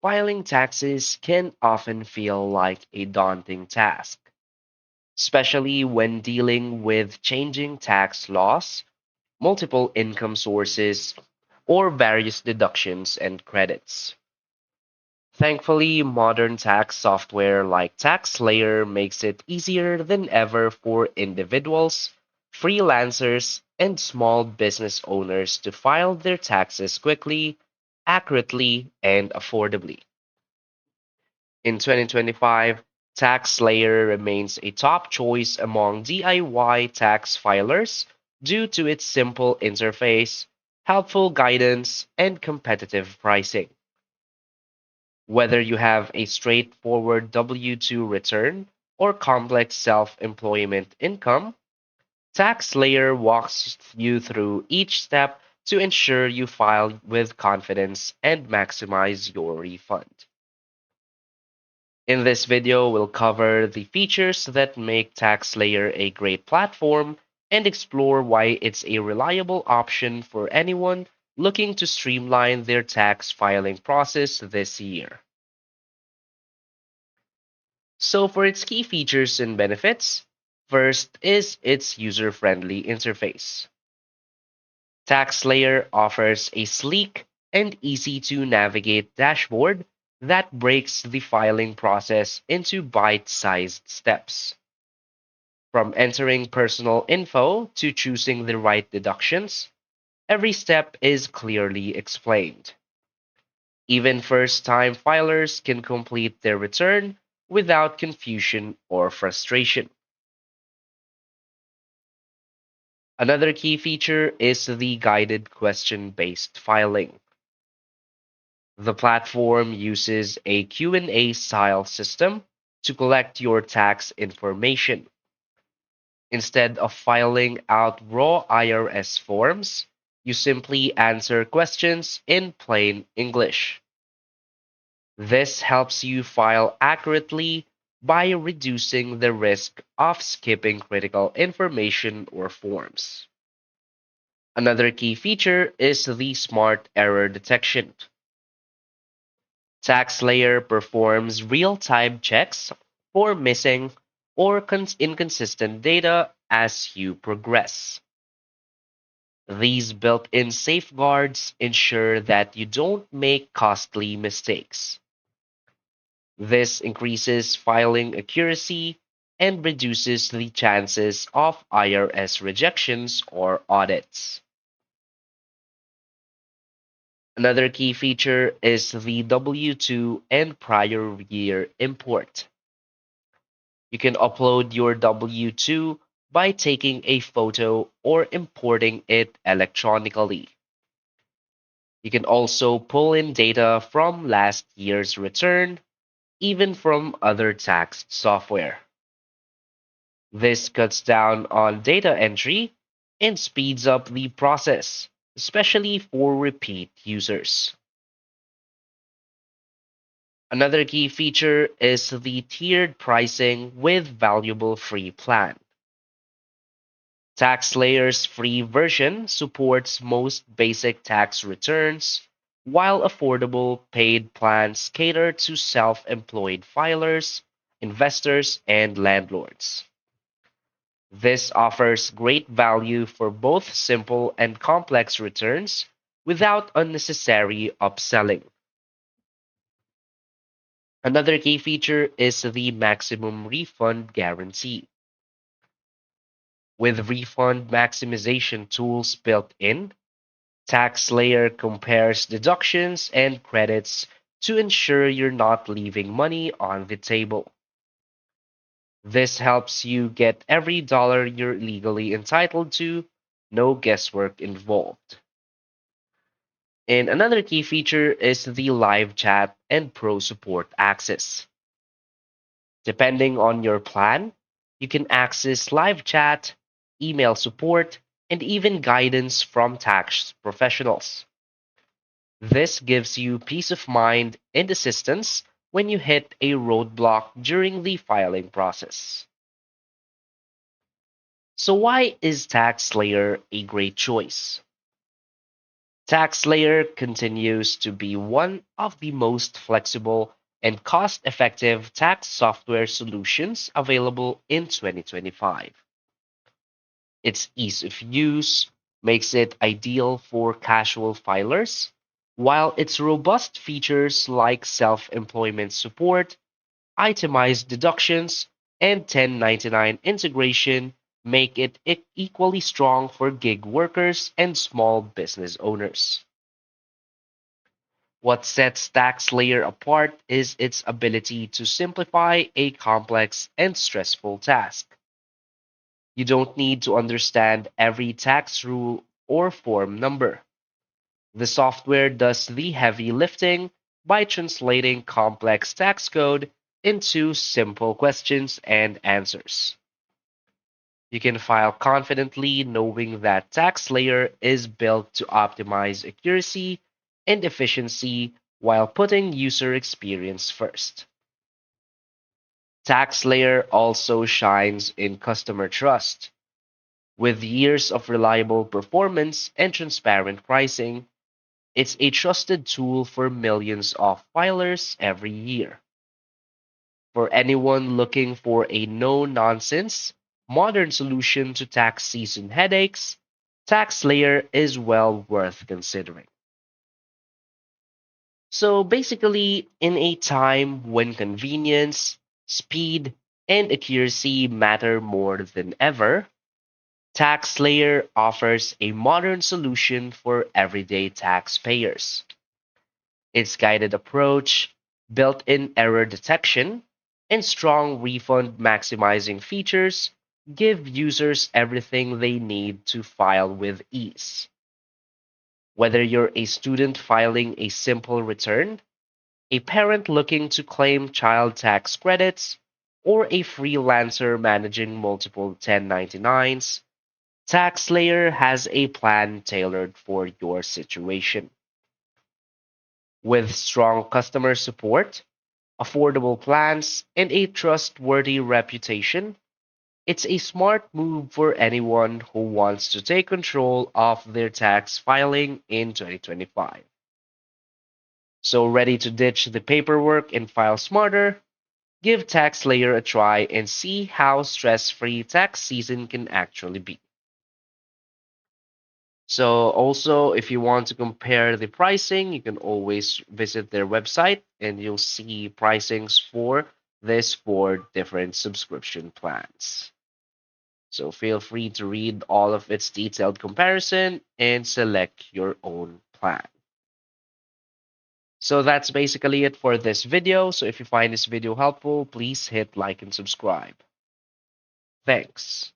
Filing taxes can often feel like a daunting task, especially when dealing with changing tax laws, multiple income sources, or various deductions and credits. Thankfully, modern tax software like TaxSlayer makes it easier than ever for individuals, freelancers, and small business owners to file their taxes quickly, accurately, and affordably. In 2025, TaxSlayer remains a top choice among DIY tax filers due to its simple interface, helpful guidance, and competitive pricing. Whether you have a straightforward W 2 return or complex self employment income, TaxSlayer walks you through each step to ensure you file with confidence and maximize your refund. In this video, we'll cover the features that make TaxSlayer a great platform and explore why it's a reliable option for anyone looking to streamline their tax filing process this year. So, for its key features and benefits, first is its user friendly interface. TaxSlayer offers a sleek and easy to navigate dashboard that breaks the filing process into bite sized steps. From entering personal info to choosing the right deductions, every step is clearly explained. Even first time filers can complete their return without confusion or frustration. Another key feature is the guided question based filing. The platform uses a Q&A style system to collect your tax information. Instead of filing out raw IRS forms, you simply answer questions in plain English. This helps you file accurately by reducing the risk of skipping critical information or forms. Another key feature is the smart error detection. TaxSlayer performs real-time checks for missing or inconsistent data as you progress. These built-in safeguards ensure that you don't make costly mistakes. This increases filing accuracy and reduces the chances of IRS rejections or audits. Another key feature is the W 2 and prior year import. You can upload your W 2 by taking a photo or importing it electronically. You can also pull in data from last year's return, even from other tax software. This cuts down on data entry and speeds up the process, especially for repeat users. Another key feature is the tiered pricing with valuable free plan. TaxSlayer's free version supports most basic tax returns, while affordable paid plans cater to self employed filers, investors, and landlords. This offers great value for both simple and complex returns without unnecessary upselling. Another key feature is the maximum refund guarantee. With refund maximization tools built in, TaxSlayer compares deductions and credits to ensure you're not leaving money on the table. This helps you get every dollar you're legally entitled to, no guesswork involved. And another key feature is the live chat and pro support access. Depending on your plan, you can access live chat, email support, and even guidance from tax professionals. This gives you peace of mind and assistance when you hit a roadblock during the filing process. So, why is TaxSlayer a great choice? TaxSlayer continues to be one of the most flexible and cost effective tax software solutions available in 2025. Its ease of use makes it ideal for casual filers, while its robust features like self employment support, itemized deductions, and 1099 integration make it equally strong for gig workers and small business owners. What sets TaxSlayer apart is its ability to simplify a complex and stressful task. You don't need to understand every tax rule or form number. The software does the heavy lifting by translating complex tax code into simple questions and answers. You can file confidently knowing that TaxSlayer is built to optimize accuracy and efficiency while putting user experience first. TaxSlayer also shines in customer trust. With years of reliable performance and transparent pricing, it's a trusted tool for millions of filers every year. For anyone looking for a no nonsense, modern solution to tax season headaches, TaxSlayer is well worth considering. So basically, in a time when convenience, speed, and accuracy matter more than ever, TaxSlayer offers a modern solution for everyday taxpayers. Its guided approach, built in error detection, and strong refund maximizing features give users everything they need to file with ease. Whether you're a student filing a simple return, a parent looking to claim child tax credits, or a freelancer managing multiple 1099s, TaxSlayer has a plan tailored for your situation. With strong customer support, affordable plans, and a trustworthy reputation, it's a smart move for anyone who wants to take control of their tax filing in 2025. So, ready to ditch the paperwork and file smarter? Give TaxSlayer a try and see how stress free tax season can actually be. So also, if you want to compare the pricing, you can always visit their website and you'll see pricings for this four different subscription plans. So feel free to read all of its detailed comparison and select your own plan. So that's basically it for this video. So if you find this video helpful, please hit like and subscribe. Thanks.